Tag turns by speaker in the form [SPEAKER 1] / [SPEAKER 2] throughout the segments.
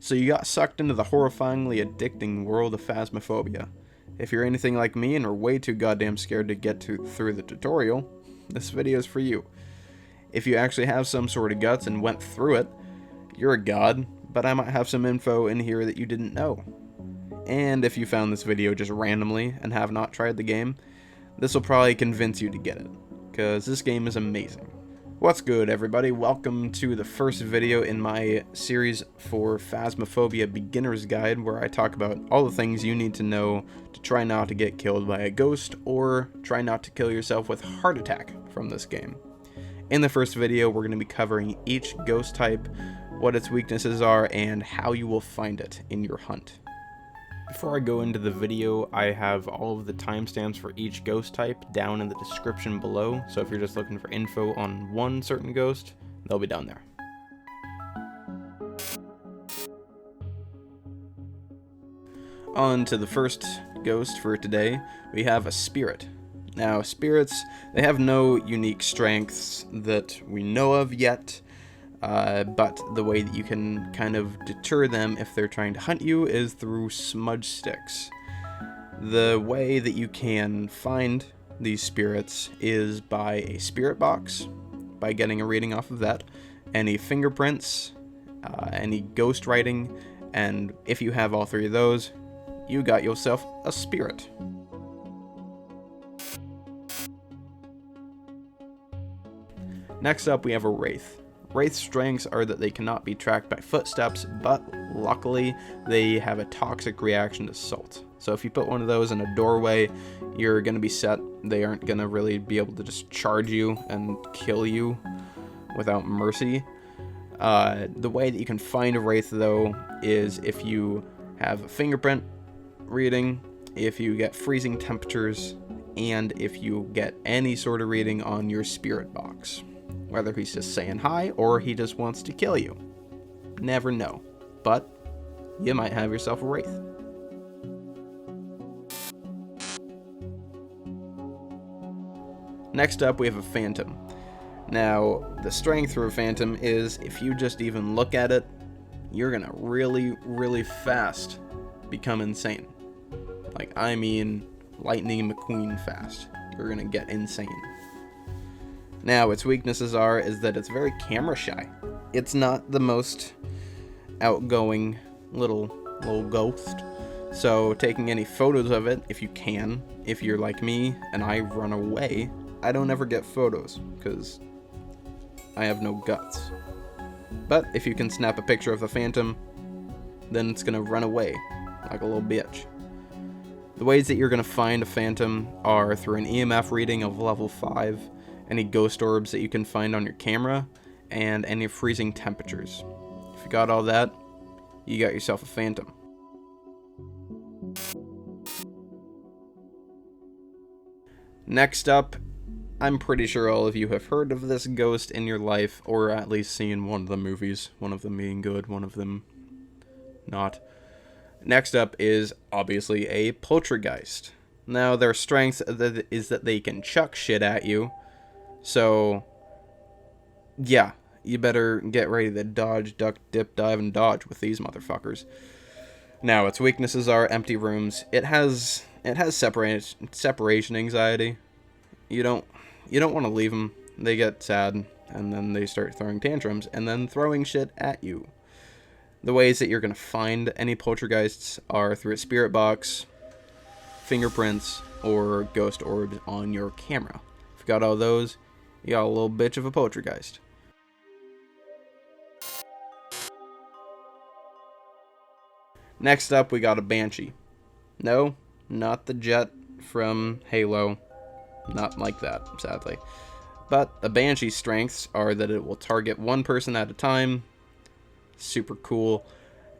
[SPEAKER 1] So you got sucked into the horrifyingly addicting world of Phasmophobia. If you're anything like me and are way too goddamn scared to get through the tutorial, this video is for you. If you actually have some sort of guts and went through it, you're a god, but I might have some info in here that you didn't know. And if you found this video just randomly and have not tried the game, this will probably convince you to get it, because this game is amazing. What's good, everybody? Welcome to the first video in my series for Phasmophobia Beginners Guide, where I talk about all the things you need to know to try not to get killed by a ghost, or try not to kill yourself with heart attack from this game. In the first video, we're going to be covering each ghost type, what its weaknesses are, and how you will find it in your hunt. Before I go into the video, I have all of the timestamps for each ghost type down in the description below, so if you're just looking for info on one certain ghost, they'll be down there. On to the first ghost for today, we have a spirit. Now, spirits, they have no unique strengths that we know of yet, but the way that you can kind of deter them if they're trying to hunt you is through smudge sticks. The way that you can find these spirits is by a spirit box, by getting a reading off of that, any fingerprints, any ghost writing, and if you have all three of those, you got yourself a spirit. Next up, we have a Wraith. Wraith's strengths are that they cannot be tracked by footsteps, but luckily they have a toxic reaction to salt. So if you put one of those in a doorway, you're going to be set. They aren't going to really be able to just charge you and kill you without mercy. The way that you can find a Wraith, though, is if you have a fingerprint reading, if you get freezing temperatures, and if you get any sort of reading on your spirit box. Whether he's just saying hi or he just wants to kill you. Never know. But you might have yourself a Wraith. Next up, we have a Phantom. Now, the strength for a Phantom is if you just even look at it, you're gonna really fast become insane. Like, I mean, Lightning McQueen fast. You're gonna get insane. Now, its weaknesses is that it's very camera shy. It's not the most outgoing little ghost. So taking any photos of it, if you can, if you're like me and I run away, I don't ever get photos because I have no guts. But if you can snap a picture of the Phantom, then it's gonna run away like a little bitch. The ways that you're gonna find a Phantom are through an EMF reading of level 5, any ghost orbs that you can find on your camera, and any freezing temperatures. If you got all that, you got yourself a Phantom. Next up, I'm pretty sure all of you have heard of this ghost in your life, or at least seen one of the movies, one of them being good, one of them not. Next up is obviously a Poltergeist. Now, their strength is that they can chuck shit at you. So, yeah, you better get ready to dodge, duck, dip, dive, and dodge with these motherfuckers. Now, its weaknesses are empty rooms. It has separation anxiety. You don't want to leave them. They get sad, and then they start throwing tantrums, and then throwing shit at you. The ways that you're going to find any poltergeists are through a spirit box, fingerprints, or ghost orbs on your camera. If you got all those, you got a little bitch of a poltergeist. Next up, we got a Banshee. No, not the jet from Halo. Not like that, sadly. But a Banshee's strengths are that it will target one person at a time. Super cool.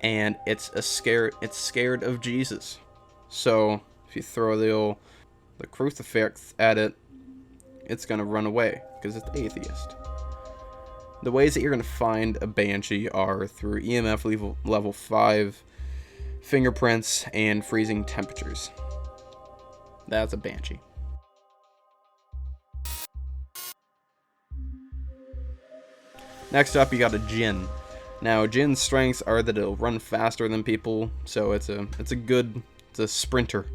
[SPEAKER 1] And it's scared of Jesus. So if you throw the crucifix at it, it's gonna run away because it's atheist. The ways that you're gonna find a Banshee are through EMF level 5, fingerprints, and freezing temperatures. That's a Banshee. Next up, you got a Jinn. Now, Jinn's strengths are that it'll run faster than people, so it's a sprinter.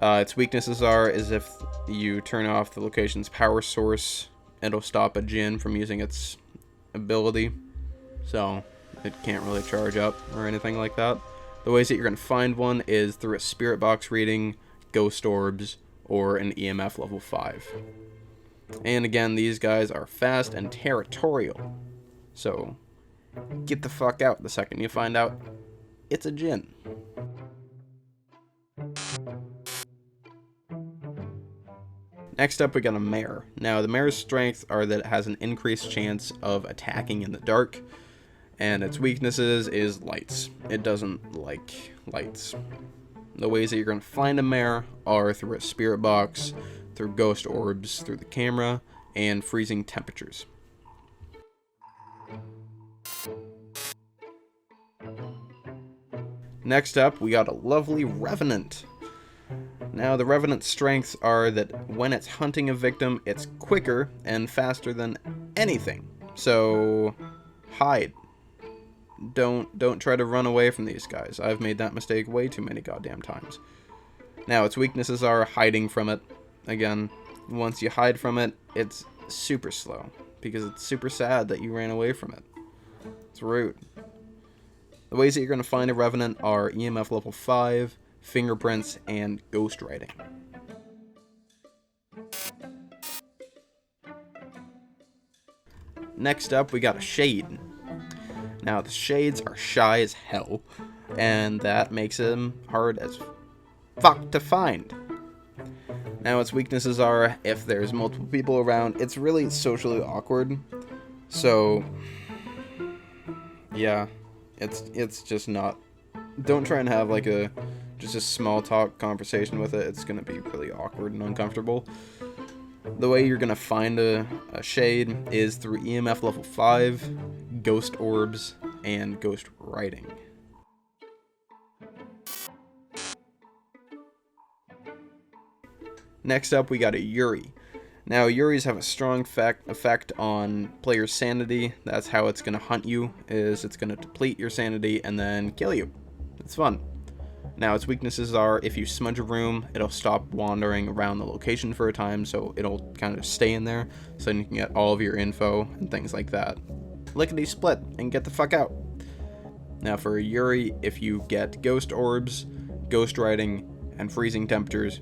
[SPEAKER 1] Its weaknesses is if you turn off the location's power source, it'll stop a Jinn from using its ability, so it can't really charge up or anything like that. The ways that you're going to find one is through a spirit box reading, ghost orbs, or an EMF level 5. And again, these guys are fast and territorial, so get the fuck out the second you find out it's a Jinn. Next up, we got a Mare. Now, the Mare's strengths are that it has an increased chance of attacking in the dark, and its weaknesses is lights. It doesn't like lights. The ways that you're going to find a Mare are through a spirit box, through ghost orbs, through the camera, and freezing temperatures. Next up, we got a lovely Revenant. Now, the Revenant's strengths are that when it's hunting a victim, it's quicker and faster than anything. So, hide. Don't try to run away from these guys. I've made that mistake way too many goddamn times. Now, its weaknesses are hiding from it. Again, once you hide from it, it's super slow, because it's super sad that you ran away from it. It's rude. The ways that you're going to find a Revenant are EMF level 5, fingerprints, and ghost writing. Next up, we got a Shade. Now, the Shades are shy as hell, and that makes them hard as fuck to find. Now, its weaknesses are if there's multiple people around, it's really socially awkward. So, yeah, it's just not. Don't try and have like just a small talk conversation with it. It's gonna be really awkward and uncomfortable. The way you're gonna find a Shade is through EMF level 5, ghost orbs, and ghost writing. Next up, we got a Yurei. Now, Yureis have a strong effect on players' sanity. That's how it's going to hunt you, is it's going to deplete your sanity and then kill you. It's fun. Now, its weaknesses are if you smudge a room, it'll stop wandering around the location for a time, so it'll kind of stay in there, so you can get all of your info and things like that. Lickety split and get the fuck out. Now, for a Yurei, if you get ghost orbs, ghost writing, and freezing temperatures,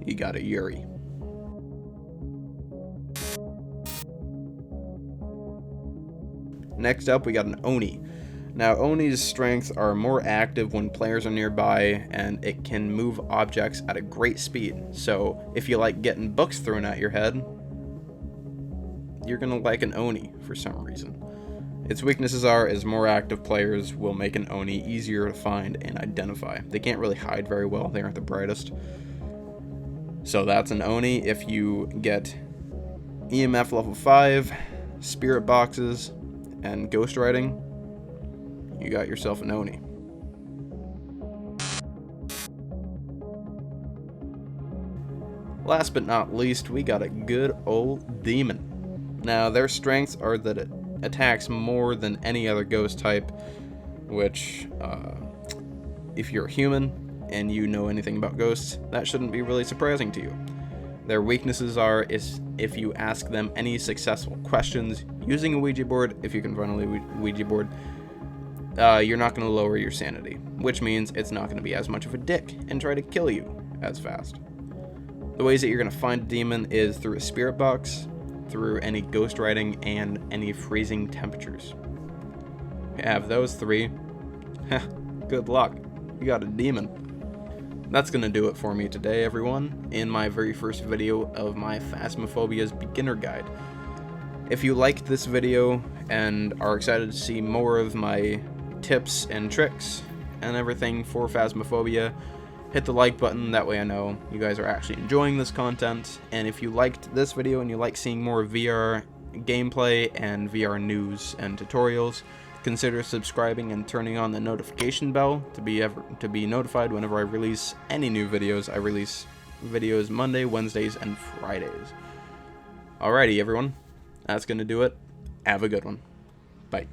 [SPEAKER 1] you got a Yurei. Next up, we got an Oni. Now, Oni's strengths are more active when players are nearby, and it can move objects at a great speed. So, if you like getting books thrown at your head, you're gonna like an Oni for some reason. Its weaknesses is more active players will make an Oni easier to find and identify. They can't really hide very well, they aren't the brightest. So that's an Oni. If you get EMF level 5, spirit boxes, and ghost writing, you got yourself an Oni. Last but not least, we got a good old demon. Now, their strengths are that it attacks more than any other ghost type, which, if you're a human and you know anything about ghosts, that shouldn't be really surprising to you. Their weaknesses is if you ask them any successful questions using a Ouija board, if you can find a Ouija board, you're not going to lower your sanity, which means it's not going to be as much of a dick and try to kill you as fast. The ways that you're going to find a demon is through a spirit box, through any ghost writing, and any freezing temperatures. You have those three. Good luck. You got a demon. That's going to do it for me today, everyone, in my very first video of my Phasmophobia's beginner guide. If you liked this video and are excited to see more of my tips and tricks and everything for Phasmophobia, hit the like button. That way I know you guys are actually enjoying this content. And if you liked this video and you like seeing more VR gameplay and VR news and tutorials, consider subscribing and turning on the notification bell to be notified whenever I release any new videos. I release videos Monday, Wednesdays, and Fridays. Alrighty, everyone. That's going to do it. Have a good one. Bye.